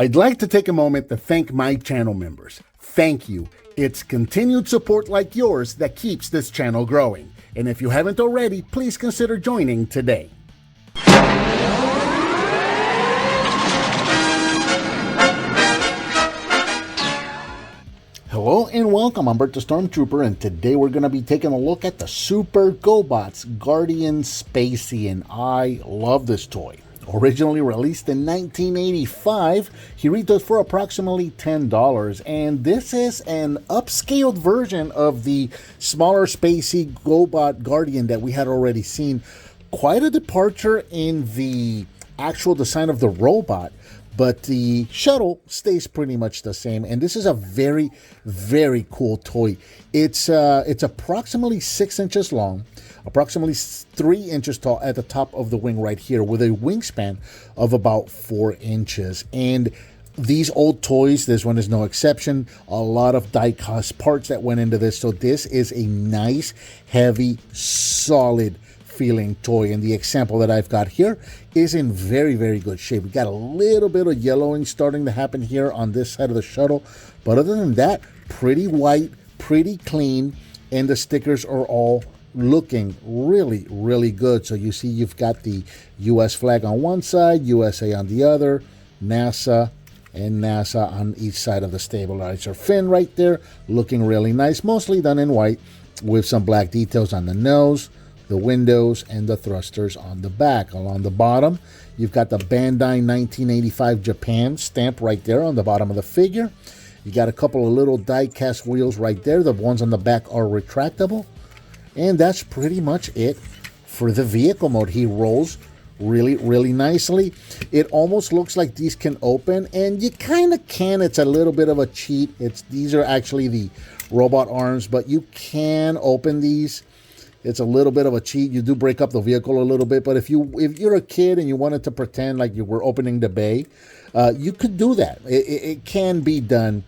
I'd like to take a moment to thank my channel members. Thank you. It's continued support like yours that keeps this channel growing. And if you haven't already, please consider joining today. Hello and welcome, I'm Bert the Stormtrooper, and today we're going to be taking a look at the Super Gobots Guardian SPAY-C, and I love this toy. Originally released in 1985, he retails for approximately $10, and this is an upscaled version of the smaller SPAY-C Gobot Guardian that we had already seen. Quite a departure in the actual design of the robot, but the shuttle stays pretty much the same, and this is a very, very cool toy. It's approximately 6 inches long, approximately 3 inches tall at the top of the wing right here, with a wingspan of about 4 inches. And these old toys, this one is no exception. A lot of die-cast parts that went into this, so this is a nice, heavy, solid feeling toy, and the example that I've got here is in very, very good shape. We got a little bit of yellowing starting to happen here on this side of the shuttle, but other than that, pretty white, pretty clean, and the stickers are all looking really, really good. So you see you've got the US flag on one side, USA on the other, NASA and NASA on each side of the stabilizer fin right there, looking really nice, mostly done in white with some black details on the nose, the windows, and the thrusters on the back. Along the bottom, you've got the Bandai 1985 Japan stamp right there on the bottom of the figure. You got a couple of little die-cast wheels right there. The ones on the back are retractable. And that's pretty much it for the vehicle mode. He rolls really, really nicely. It almost looks like these can open, and you kind of can. It's a little bit of a cheat. These are actually the robot arms, but you can open these. It's a little bit of a cheat. You do break up the vehicle a little bit, but if you're a kid and you wanted to pretend like you were opening the bay, you could do that. It can be done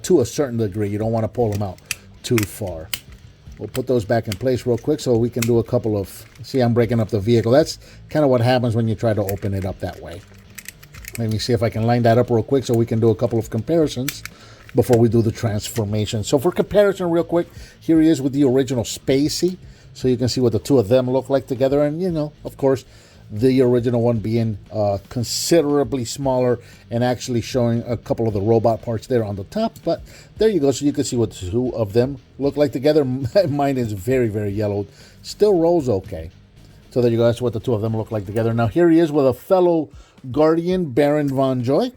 to a certain degree. You don't want to pull them out too far. We'll put those back in place real quick so we can do a couple of... See, I'm breaking up the vehicle. That's kind of what happens when you try to open it up that way. Let me see if I can line that up real quick so we can do a couple of comparisons before we do the transformation. So for comparison real quick, here he is with the original SPAY-C. So you can see what the two of them look like together. And, you know, of course, the original one being considerably smaller and actually showing a couple of the robot parts there on the top. But there you go. So you can see what the two of them look like together. Mine is very, very yellowed. Still rolls okay. So there you go. That's what the two of them look like together. Now here he is with a fellow Guardian, Baron Von Joy.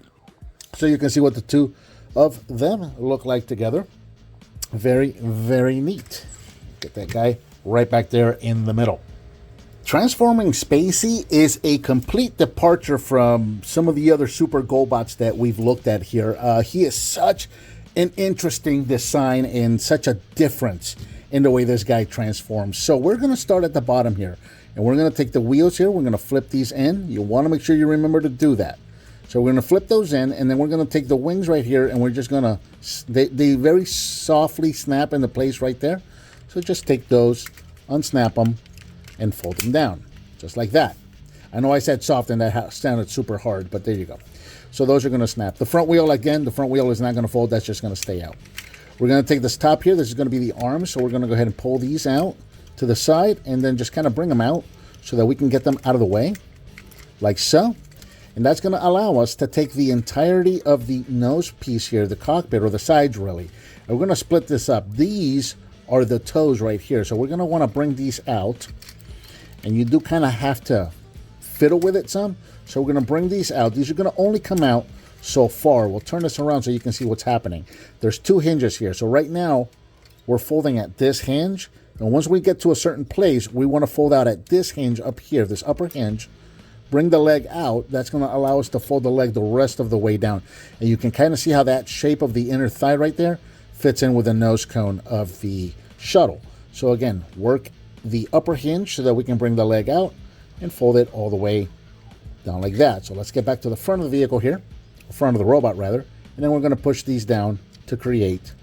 So you can see what the two of them look like together. Very, very neat. Get that guy right back there in the middle. Transforming SPAY-C is a complete departure from some of the other Super Gobots that we've looked at here. He is such an interesting design and such a difference in the way this guy transforms. So we're going to start at the bottom here, and we're going to take the wheels here. We're going to flip these in. You want to make sure you remember to do that. So we're going to flip those in, and then we're going to take the wings right here, and we're just going to... They very softly snap into place right there. So just take those, unsnap them, and fold them down, just like that. I know I said soft and that sounded super hard, but there you go. So those are going to snap. The front wheel, again, the front wheel is not going to fold. That's just going to stay out. We're going to take this top here. This is going to be the arms, so we're going to go ahead and pull these out to the side and then just kind of bring them out so that we can get them out of the way, like so. And that's going to allow us to take the entirety of the nose piece here, the cockpit, or the sides, really. And we're going to split this up. These are the toes right here. So we're going to want to bring these out. And you do kind of have to fiddle with it some. So we're going to bring these out. These are going to only come out so far. We'll turn this around so you can see what's happening. There's two hinges here. So right now, we're folding at this hinge. And once we get to a certain place, we want to fold out at this hinge up here, this upper hinge. Bring the leg out. That's going to allow us to fold the leg the rest of the way down. And you can kind of see how that shape of the inner thigh right there fits in with the nose cone of the shuttle. So again, work the upper hinge so that we can bring the leg out and fold it all the way down like that. So let's get back to the front of the vehicle here, front of the robot rather, and then we're going to push these down to create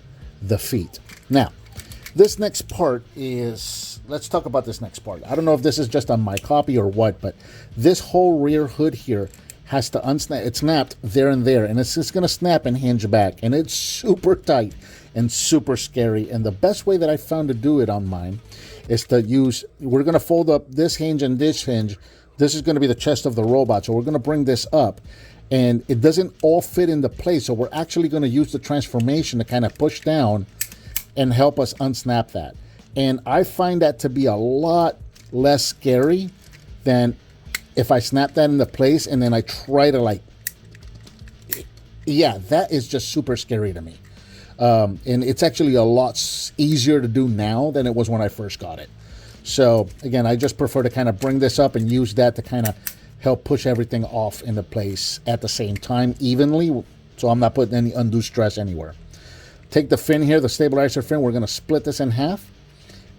the feet. Now, this next part is, let's talk about this next part. I don't know if this is just on my copy or what, but this whole rear hood here has to unsnap. It snapped there and there, and it's just going to snap and hinge back, and it's super tight and super scary. And the best way that I found to do it on mine is to use, we're going to fold up this hinge and this hinge. This is going to be the chest of the robot, so we're going to bring this up, and it doesn't all fit into place, so we're actually going to use the transformation to kind of push down and help us unsnap that. And I find that to be a lot less scary than if I snap that into place and then I try to like, yeah, that is just super scary to me. And it's actually a lot easier to do now than it was when I first got it. So again, I just prefer to kind of bring this up and use that to kind of help push everything off into place at the same time evenly, so I'm not putting any undue stress anywhere. Take the fin here, the stabilizer fin, we're going to split this in half,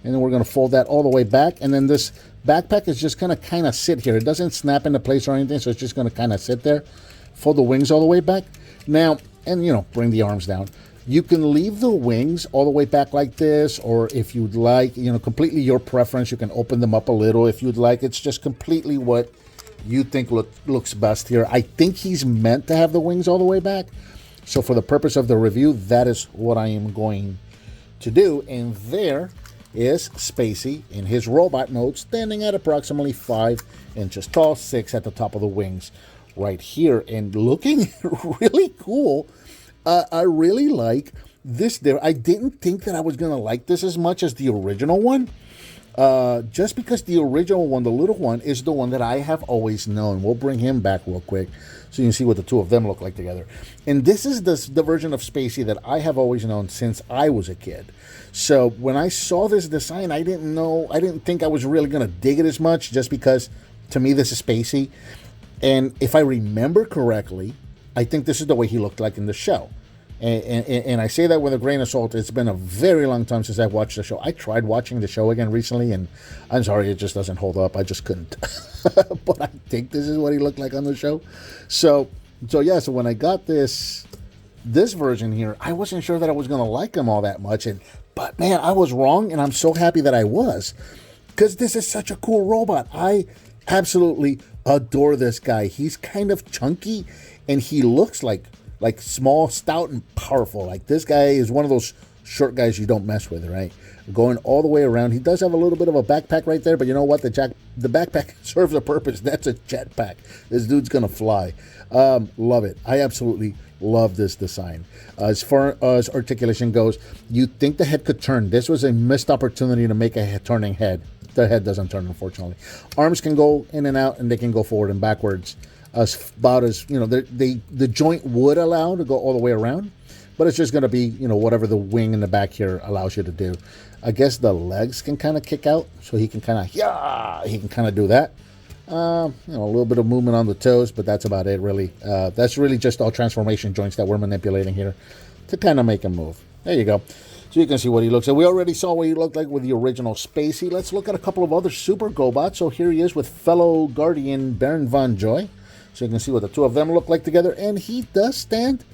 and then we're going to fold that all the way back, and then this backpack is just going to kind of sit here. It doesn't snap into place or anything, so it's just going to kind of sit there. Fold the wings all the way back. Now, and bring the arms down. You can leave the wings all the way back like this, or if you'd like, completely your preference, you can open them up a little if you'd like. It's just completely what you think looks best here. I think he's meant to have the wings all the way back. So for the purpose of the review, that is what I am going to do. And there is SPAY-C in his robot mode, standing at approximately 5 inches tall, 6 at the top of the wings right here, and looking really cool. I really like this there. I didn't think that I was going to like this as much as the original one. Just because the original one, the little one, is the one that I have always known. We'll bring him back real quick so you can see what the two of them look like together. And this is the version of SPAY-C that I have always known since I was a kid. So when I saw this design, I didn't think I was really going to dig it as much, just because to me this is SPAY-C. And if I remember correctly, I think this is the way he looked like in the show. And I say that with a grain of salt. It's been a very long time since I've watched the show. I tried watching the show again recently, and I'm sorry, it just doesn't hold up. I just couldn't. But I think this is what he looked like on the show. So yeah, so when I got this version here, I wasn't sure that I was going to like him all that much. But man, I was wrong, and I'm so happy that I was, because this is such a cool robot. I absolutely adore this guy. He's kind of chunky, and he looks like small, stout, and powerful. Like, this guy is one of those short guys you don't mess with, right? Going all the way around. He does have a little bit of a backpack right there, but you know what? The backpack serves a purpose. That's a jetpack. This dude's gonna fly. Love it. I absolutely love this design. As far as articulation goes, you'd think the head could turn. This was a missed opportunity to make a turning head. The head doesn't turn, unfortunately. Arms can go in and out, and they can go forward and backwards. About as, the joint would allow to go all the way around, but it's just going to be, whatever the wing in the back here allows you to do. I guess the legs can kind of kick out, so he can kind of do that. A little bit of movement on the toes, but that's about it, really. That's really just all transformation joints that we're manipulating here to kind of make him move. There you go. So you can see what he looks like. We already saw what he looked like with the original SPAY-C. Let's look at a couple of other Super Gobots. So here he is with fellow Guardian Baron Von Joy. So you can see what the two of them look like together. And he does stand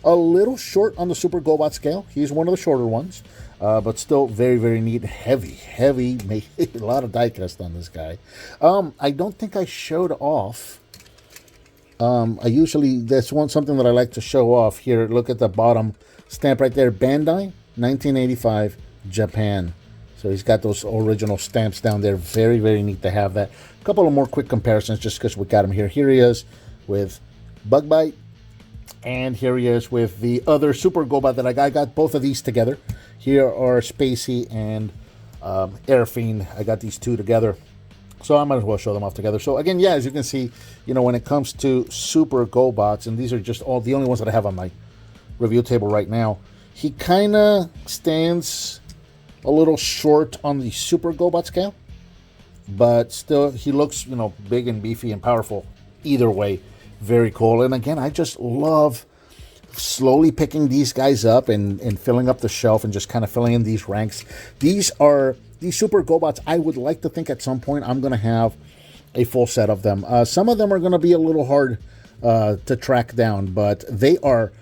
a little short on the Super Gobot scale. He's one of the shorter ones, but still very, very neat. Heavy. A lot of die cast on this guy. I don't think I showed off. That's something that I like to show off here. Look at the bottom stamp right there. Bandai, 1985, Japan. So he's got those original stamps down there. Very, very neat to have that. A couple of more quick comparisons just because we got him here. Here he is with Bug Bite. And here he is with the other Super Gobot that I got both of these together. Here are SPAY-C and Air Fiend. I got these two together. So I might as well show them off together. So again, yeah, as you can see, when it comes to Super Gobots, and these are just all the only ones that I have on my review table right now, he kind of stands a little short on the Super Gobot scale, but still he looks, big and beefy and powerful either way. Very cool. And again, I just love slowly picking these guys up and filling up the shelf and just kind of filling in these ranks. These Super Gobots, I would like to think at some point I'm going to have a full set of them. Some of them are going to be a little hard to track down, but they are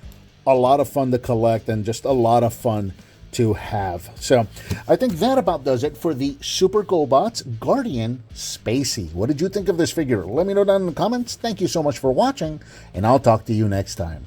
a lot of fun to collect and just a lot of fun to have. So I think that about does it for the Super Gobots Guardian SPAY-C. What did you think of this figure? Let me know down in the comments. Thank you so much for watching, and I'll talk to you next time.